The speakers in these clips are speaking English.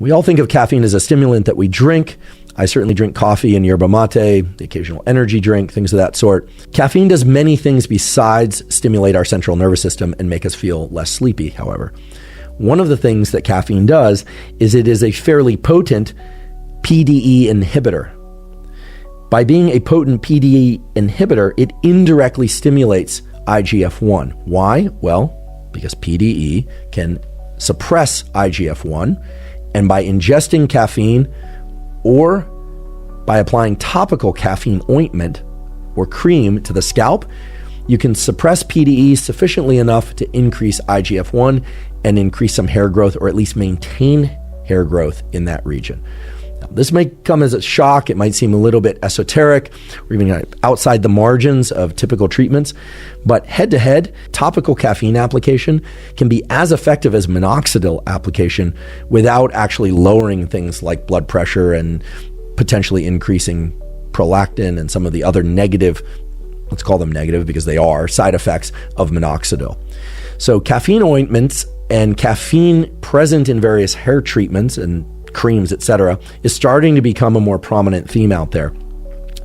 We all think of caffeine as a stimulant that we drink. I certainly drink coffee and yerba mate, the occasional energy drink, things of that sort. Caffeine does many things besides stimulate our central nervous system and make us feel less sleepy, however. One of the things that caffeine does is it is a fairly potent PDE inhibitor. By being a potent PDE inhibitor, it indirectly stimulates IGF-1. Why? Well, because PDE can suppress IGF-1, and by ingesting caffeine or by applying topical caffeine ointment or cream to the scalp, you can suppress PDE sufficiently enough to increase IGF-1 and increase some hair growth, or at least maintain hair growth in that region. Now, this may come as a shock. It might seem a little bit esoteric or even outside the margins of typical treatments, but head-to-head, topical caffeine application can be as effective as minoxidil application without actually lowering things like blood pressure and potentially increasing prolactin and some of the other negative, let's call them negative because they are, side effects of minoxidil. So caffeine ointments and caffeine present in various hair treatments and creams, etc., is starting to become a more prominent theme out there.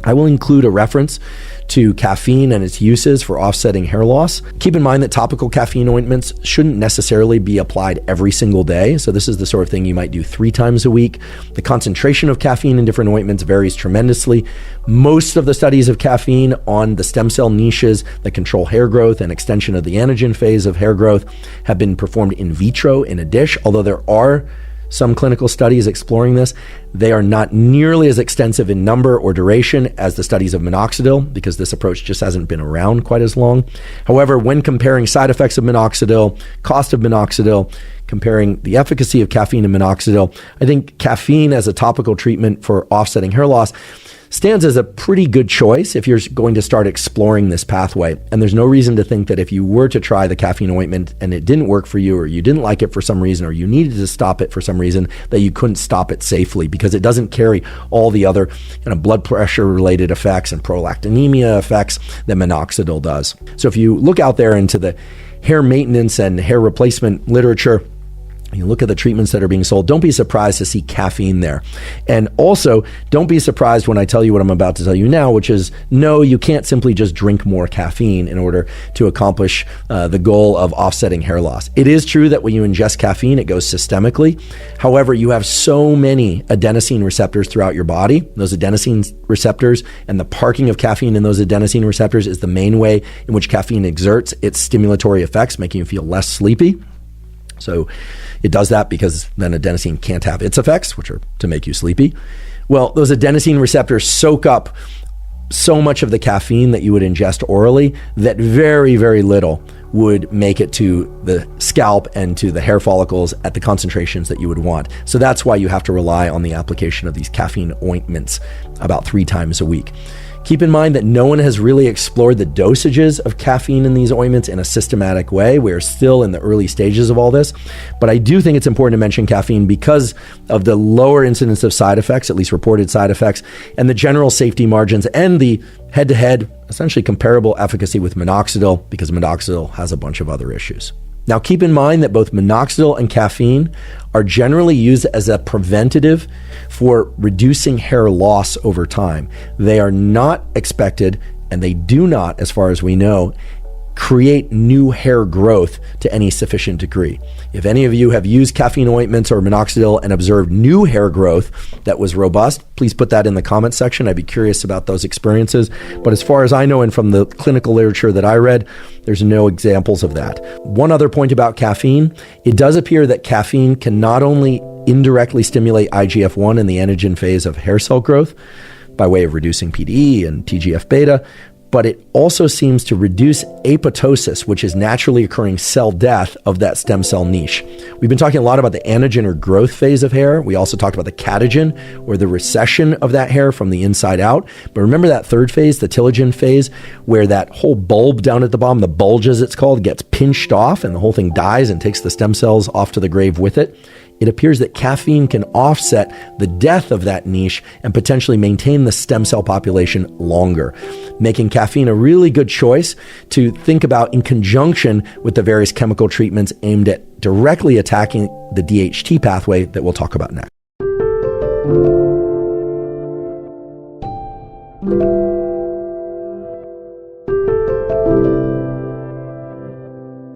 I will include a reference to caffeine and its uses for offsetting hair loss. Keep in mind that topical caffeine ointments shouldn't necessarily be applied every single day. So this is the sort of thing you might do 3 times a week. The concentration of caffeine in different ointments varies tremendously. Most of the studies of caffeine on the stem cell niches that control hair growth and extension of the anagen phase of hair growth have been performed in vitro in a dish, although there are some clinical studies exploring this. They are not nearly as extensive in number or duration as the studies of minoxidil, because this approach just hasn't been around quite as long. However, when comparing side effects of minoxidil, cost of minoxidil, comparing the efficacy of caffeine and minoxidil, I think caffeine as a topical treatment for offsetting hair loss stands as a pretty good choice if you're going to start exploring this pathway. And there's no reason to think that if you were to try the caffeine ointment and it didn't work for you, or you didn't like it for some reason, or you needed to stop it for some reason, that you couldn't stop it safely, because it doesn't carry all the other kind of blood pressure related effects and prolactinemia effects that minoxidil does. So if you look out there into the hair maintenance and hair replacement literature, you look at the treatments that are being sold, don't be surprised to see caffeine there. And also, don't be surprised when I tell you what I'm about to tell you now, which is, no, you can't simply just drink more caffeine in order to accomplish the goal of offsetting hair loss. It is true that when you ingest caffeine, it goes systemically. However, you have so many adenosine receptors throughout your body. Those adenosine receptors and the parking of caffeine in those adenosine receptors is the main way in which caffeine exerts its stimulatory effects, making you feel less sleepy. So it does that because then adenosine can't have its effects, which are to make you sleepy. Well, those adenosine receptors soak up so much of the caffeine that you would ingest orally that very, very little would make it to the scalp and to the hair follicles at the concentrations that you would want. So that's why you have to rely on the application of these caffeine ointments about 3 times a week. Keep in mind that no one has really explored the dosages of caffeine in these ointments in a systematic way. We're still in the early stages of all this, but I do think it's important to mention caffeine because of the lower incidence of side effects, at least reported side effects, and the general safety margins and the head-to-head, essentially comparable efficacy with minoxidil, because minoxidil has a bunch of other issues. Now, keep in mind that both minoxidil and caffeine are generally used as a preventative for reducing hair loss over time. They are not expected, and they do not, as far as we know, create new hair growth to any sufficient degree. If any of you have used caffeine ointments or minoxidil and observed new hair growth that was robust, please put that in the comment section. I'd be curious about those experiences. But as far as I know, and from the clinical literature that I read, there's no examples of that. One other point about caffeine, it does appear that caffeine can not only indirectly stimulate IGF-1 in the anagen phase of hair cell growth by way of reducing PDE and TGF-beta, but it also seems to reduce apoptosis, which is naturally occurring cell death of that stem cell niche. We've been talking a lot about the anagen or growth phase of hair. We also talked about the catagen, or the recession of that hair from the inside out. But remember that third phase, the telogen phase, where that whole bulb down at the bottom, the bulge as it's called, gets pinched off and the whole thing dies and takes the stem cells off to the grave with it. it appears that caffeine can offset the death of that niche and potentially maintain the stem cell population longer, making caffeine a really good choice to think about in conjunction with the various chemical treatments aimed at directly attacking the DHT pathway that we'll talk about next.